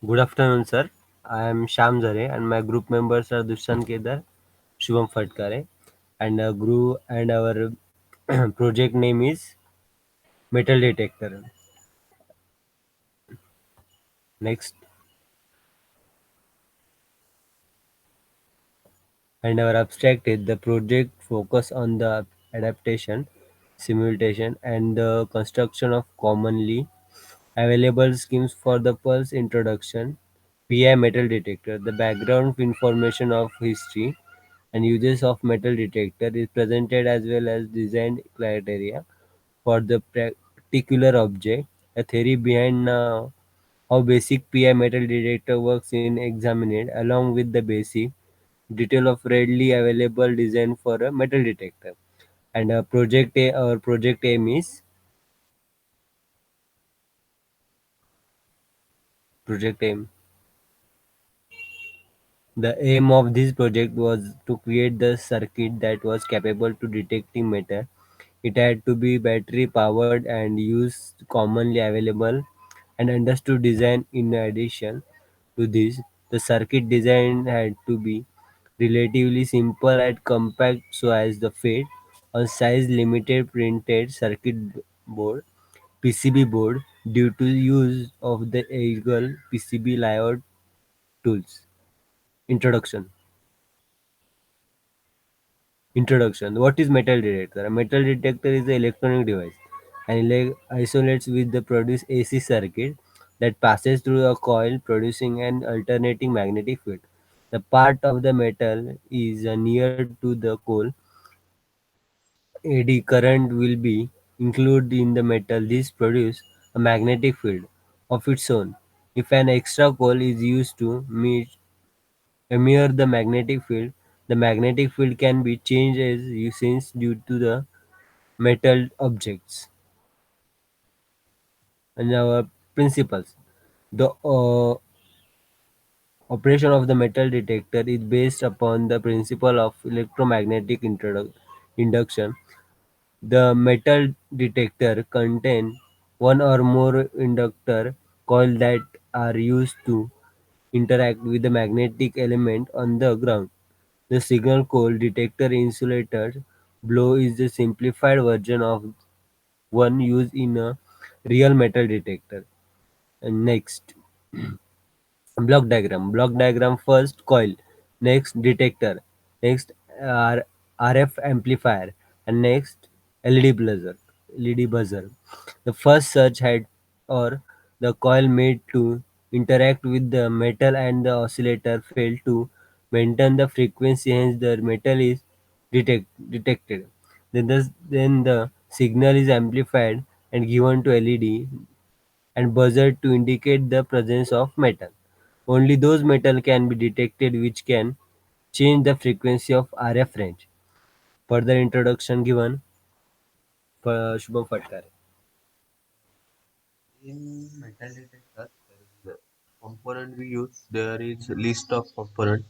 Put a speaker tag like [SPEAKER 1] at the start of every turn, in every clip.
[SPEAKER 1] Good afternoon, sir. I am Sham Zare, and my group members are Dushan Kedar, Shubham Fatkare, and our project name is Metal Detector. Next, and our abstract is the project focus on the adaptation, simulation, and the construction of commonly available schemes for the pulse introduction. PI metal detector. The background information of history and uses of metal detector is presented as well as design criteria for the particular object. A theory behind how basic PI metal detector works in examined along with the basic detail of readily available design for a metal detector. And our project aim is project aim. The aim of this project was to create the circuit that was capable to detecting matter. It had to be battery powered and use commonly available and understood design. In addition to this, the circuit design had to be relatively simple and compact so as the fit on size limited printed circuit board PCB board due to use of the Eagle PCB layout tools. Introduction. Introduction. What is metal detector? A metal detector is an electronic device and isolates with the produce AC circuit that passes through a coil producing an alternating magnetic field. The part of the metal is near to the coil. Eddy current will be included in the metal. This produce a magnetic field of its own. If an extra coil is used to mirror the magnetic field, the magnetic field can be changed as you sense due to the metal objects. And our principles. The operation of the metal detector is based upon the principle of electromagnetic induction. The metal detector contains one or more inductor coils that are used to interact with the magnetic element on the ground. The signal coil detector insulator blow is the simplified version of one used in a real metal detector. And next, block diagram. Block diagram first coil, next detector, next R- RF amplifier, and next LED buzzer. LED buzzer. The first surge head or the coil made to interact with the metal and the oscillator failed to maintain the frequency, hence the metal is detected. Then the signal is amplified and given to LED and buzzer to indicate the presence of metal. Only those metal can be detected which can change the frequency of RF range. Further introduction given for Shubham Fatkare.
[SPEAKER 2] In metal detector, there is the component we use. There is list of component.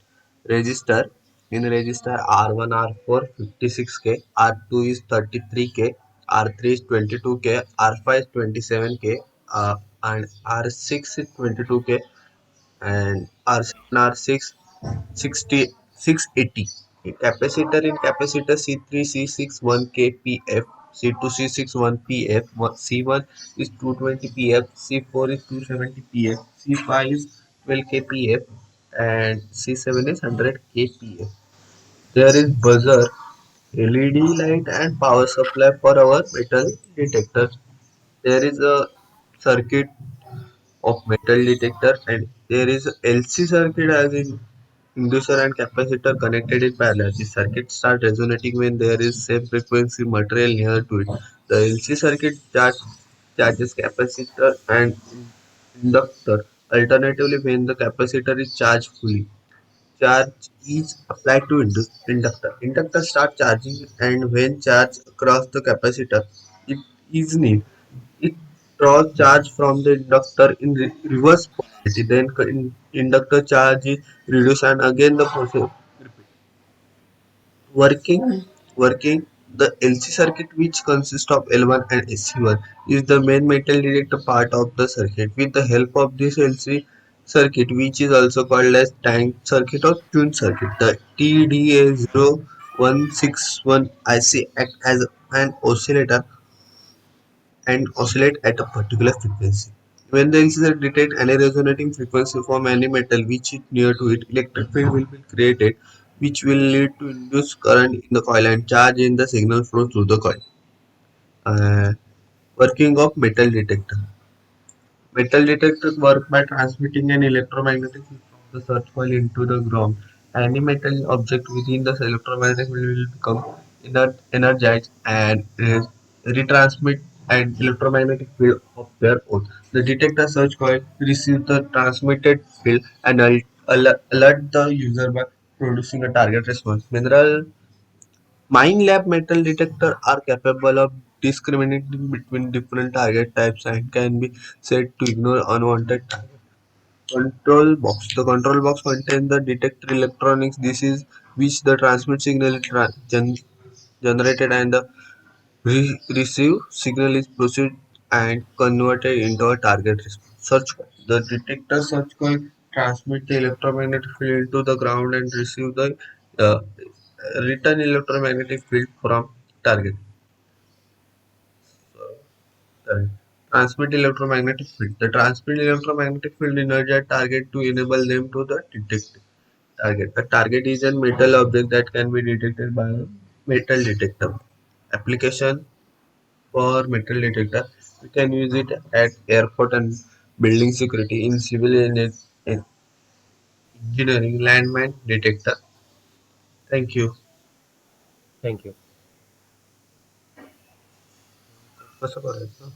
[SPEAKER 2] Register. In register R1, R4 56K, R2 is 33K, R3 is 22K, R5 is 27K, and R6 is 22K, and R7, R6 60, 680. Capacitor in capacitor C3 C6 1K PF, C2 C6 1 PF, C1 is 220 PF, C4 is 270 PF, C5 is 12K PF, and C7 is 100K PF. There is buzzer, LED light, and power supply for our metal detector. There is a circuit of metal detector, and there is a LC circuit as in inducer and capacitor connected in parallel. The circuit start resonating when there is same frequency material near to it. The LC circuit charges capacitor and inductor. Alternatively, when the capacitor is charged fully, charge is applied to inductor. Inductor start charging, and when charge across the capacitor, it is nil. It draws charge from the inductor in reverse polarity. Then inductor charge is reduced, and again the process repeats. Working the LC circuit, which consists of L1 and SC1, is the main metal detector part of the circuit. With the help of this LC circuit, which is also called as tank circuit or tune circuit. The TDA0161 IC act as an oscillator and oscillate at a particular frequency. When the LCD detect any resonating frequency from any metal which is near to it, electric field will be created, which will lead to induced current in the coil and charge in the signal flow through the coil. Uh, Working of metal detector. Metal detectors work by transmitting an electromagnetic field from the search coil into the ground. Any metal object within the electromagnetic field will become energized and retransmit an electromagnetic field of their own. The detector search coil receives the transmitted field and alert the user by producing a target response. Mineral Mine lab metal detectors are capable of discriminating between different target types and can be set to ignore unwanted targets. Control box. The control box contains the detector electronics. This is which the transmit signal is generated and the receive signal is processed and converted into a target response. Search coil. The detector search coil transmit the electromagnetic field into the ground and receive the uh, return electromagnetic field from target. Target. Transmit electromagnetic field. The transmit electromagnetic field energize target to enable them to the detect target. A target is a metal object that can be detected by a metal detector. Application for metal detector. We can use it at airport and building security in civil engineering landmine detector. Thank you.
[SPEAKER 1] Thank you.
[SPEAKER 2] कसं करायचं?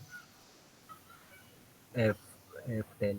[SPEAKER 1] F F10.